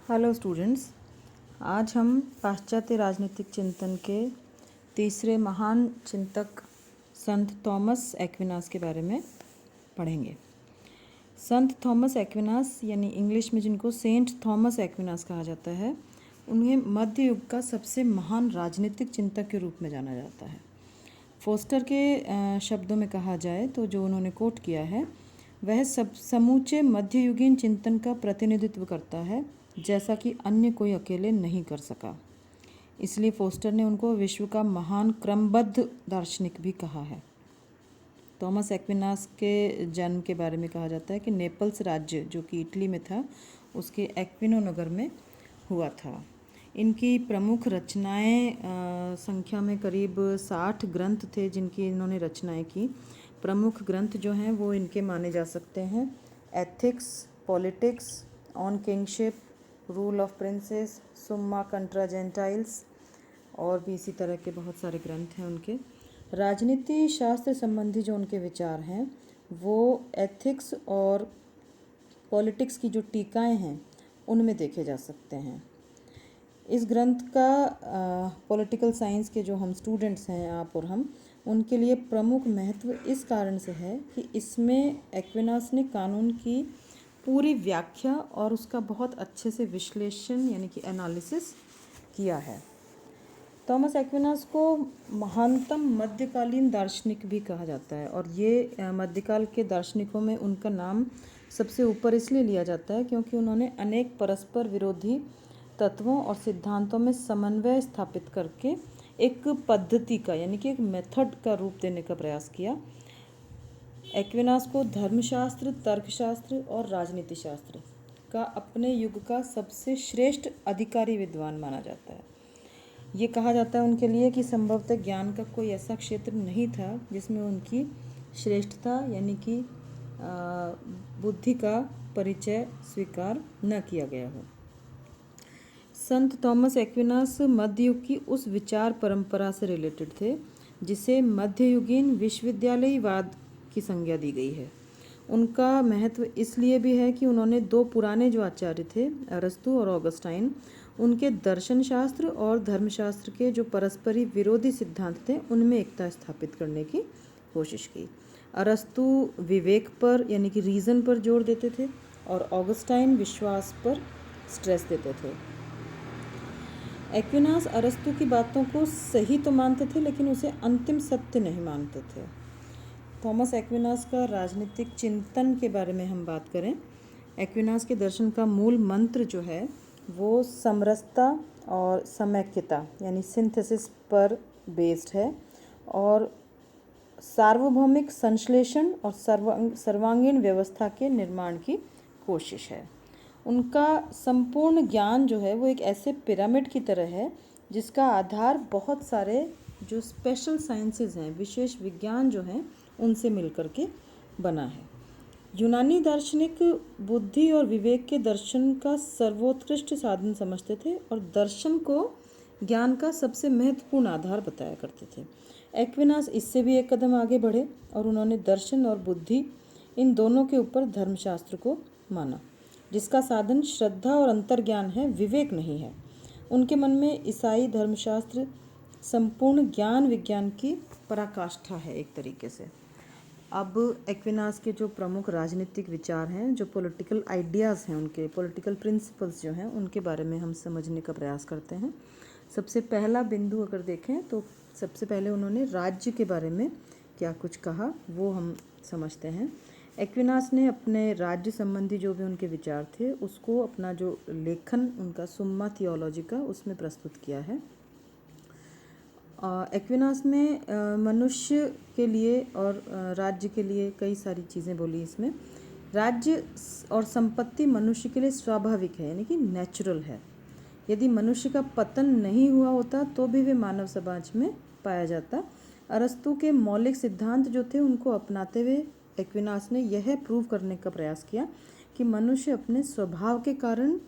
Hello students, आज हम पाश्चात्य राजनीतिक चिंतन के तीसरे महान चिंतक संत थॉमस एक्विनास के बारे में पढ़ेंगे। संत थॉमस एक्विनास यानी इंग्लिश में जिनको सेंट थॉमस एक्विनास कहा जाता है, उन्हें मध्य युग का सबसे महान राजनीतिक चिंतक के रूप में जाना जाता है। फोस्टर के शब्दों में कहा जाए तो जो उन्होंने कोट किया है वह सब समूचे मध्ययुगीन चिंतन का प्रतिनिधित्व करता है, जैसा कि अन्य कोई अकेले नहीं कर सका। इसलिए फोस्टर ने उनको विश्व का महान क्रमबद्ध दार्शनिक भी कहा है। थॉमस एक्विनास के जन्म के बारे में कहा जाता है कि नेपल्स राज्य जो कि इटली में था, उसके एक्विनो नगर में हुआ था। इनकी प्रमुख रचनाएं संख्या में करीब 60 ग्रंथ थे जिनकी इन्होंने रचनाएं की। प्रमुख ग्रंथ जो हैं वो इनके माने जा सकते हैं: ethics, politics, on kingship, rule of princess, सुम्मा कंट्रा जेंटाइल्स और भी इसी तरह के बहुत सारे ग्रंथ हैं उनके। राजनीति शास्त्र संबंधी जो उनके विचार हैं वो एथिक्स और पॉलिटिक्स की जो टीकाएं हैं उनमें देखे जा सकते हैं। इस ग्रंथ का पॉलिटिकल साइंस के जो हम स्टूडेंट्स हैं, आप और हम, उनके लिए प्रमुख महत्व इस कारण से है कि इसमें एक्विनास ने कानून की पूरी व्याख्या और उसका बहुत अच्छे से विश्लेषण यानी कि एनालिसिस किया है। थॉमस एक्विनास को महानतम मध्यकालीन दार्शनिक भी कहा जाता है और ये मध्यकाल के दार्शनिकों में उनका नाम सबसे ऊपर इसलिए लिया जाता है क्योंकि उन्होंने अनेक परस्पर विरोधी तत्वों और सिद्धांतों में समन्वय स्थापित करके एक पद्धति का यानी कि एक मेथड का रूप देने का प्रयास किया। एक्विनास को धर्मशास्त्र, तर्कशास्त्र और राजनीति शास्त्र का अपने युग का सबसे श्रेष्ठ अधिकारी विद्वान माना जाता है। ये कहा जाता है उनके लिए कि संभवतः ज्ञान का कोई ऐसा क्षेत्र नहीं था जिसमें उनकी श्रेष्ठता यानी कि बुद्धि का परिचय स्वीकार न किया गया हो। संत थॉमस एक्विनास मध्य युग की उस विचार परंपरा से रिलेटेड थे जिसे मध्ययुगीन विश्वविद्यालयवाद की संज्ञा दी गई है। उनका महत्व इसलिए भी है कि उन्होंने दो पुराने जो आचार्य थे, अरस्तु और ऑगस्टाइन, उनके दर्शन शास्त्र और धर्मशास्त्र के जो परस्परी विरोधी सिद्धांत थे उनमें एकता स्थापित करने की कोशिश की। अरस्तु विवेक पर यानी कि रीज़न पर जोर देते थे और ऑगस्टाइन विश्वास पर स्ट्रेस देते थे। एक्विनास अरस्तु की बातों को सही तो मानते थे लेकिन उसे अंतिम सत्य नहीं मानते थे। थॉमस एक्विनास का राजनीतिक चिंतन के बारे में हम बात करें, एक्विनास के दर्शन का मूल मंत्र जो है वो समरसता और समैक्यता यानी सिंथेसिस पर बेस्ड है और सार्वभौमिक संश्लेषण और सर्वांगीण व्यवस्था के निर्माण की कोशिश है। उनका संपूर्ण ज्ञान जो है वो एक ऐसे पिरामिड की तरह है जिसका आधार बहुत सारे जो स्पेशल साइंसेज हैं, विशेष विज्ञान जो हैं, उनसे मिलकर के बना है। यूनानी दार्शनिक बुद्धि और विवेक के दर्शन का सर्वोत्कृष्ट साधन समझते थे और दर्शन को ज्ञान का सबसे महत्वपूर्ण आधार बताया करते थे। एक्विनास इससे भी एक कदम आगे बढ़े और उन्होंने दर्शन और बुद्धि इन दोनों के ऊपर धर्मशास्त्र को माना, जिसका साधन श्रद्धा और अंतर्ज्ञान है, विवेक नहीं है। उनके मन में ईसाई धर्मशास्त्र संपूर्ण ज्ञान विज्ञान की पराकाष्ठा है एक तरीके से। अब एक्विनास के जो प्रमुख राजनीतिक विचार हैं, जो पॉलिटिकल आइडियाज़ हैं, उनके पॉलिटिकल प्रिंसिपल्स जो हैं, उनके बारे में हम समझने का प्रयास करते हैं। सबसे पहला बिंदु अगर देखें तो सबसे पहले उन्होंने राज्य के बारे में क्या कुछ कहा वो हम समझते हैं। एक्विनास ने अपने राज्य संबंधी जो भी उनके विचार थे उसको अपना जो लेखन उनका सुम्मा थियोलॉजी का उसमें प्रस्तुत किया है। एक्विनास ने मनुष्य के लिए और राज्य के लिए कई सारी चीज़ें बोली। इसमें राज्य और संपत्ति मनुष्य के लिए स्वाभाविक है यानी कि नेचुरल है। यदि मनुष्य का पतन नहीं हुआ होता तो भी वे मानव समाज में पाया जाता। अरस्तु के मौलिक सिद्धांत जो थे उनको अपनाते हुए एक्विनास ने यह प्रूव करने का प्रयास किया कि मनुष्य अपने स्वभाव के कारण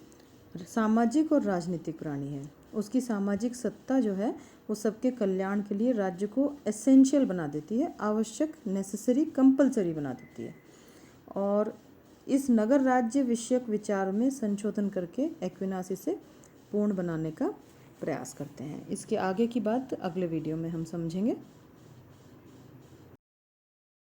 सामाजिक और राजनीतिक प्राणी है। उसकी सामाजिक सत्ता जो है वो सबके कल्याण के लिए राज्य को एसेंशियल बना देती है, आवश्यक, नेसेसरी, कंपलसरी बना देती है। और इस नगर राज्य विषयक विचार में संशोधन करके एक्विनास इसे पूर्ण बनाने का प्रयास करते हैं। इसके आगे की बात अगले वीडियो में हम समझेंगे।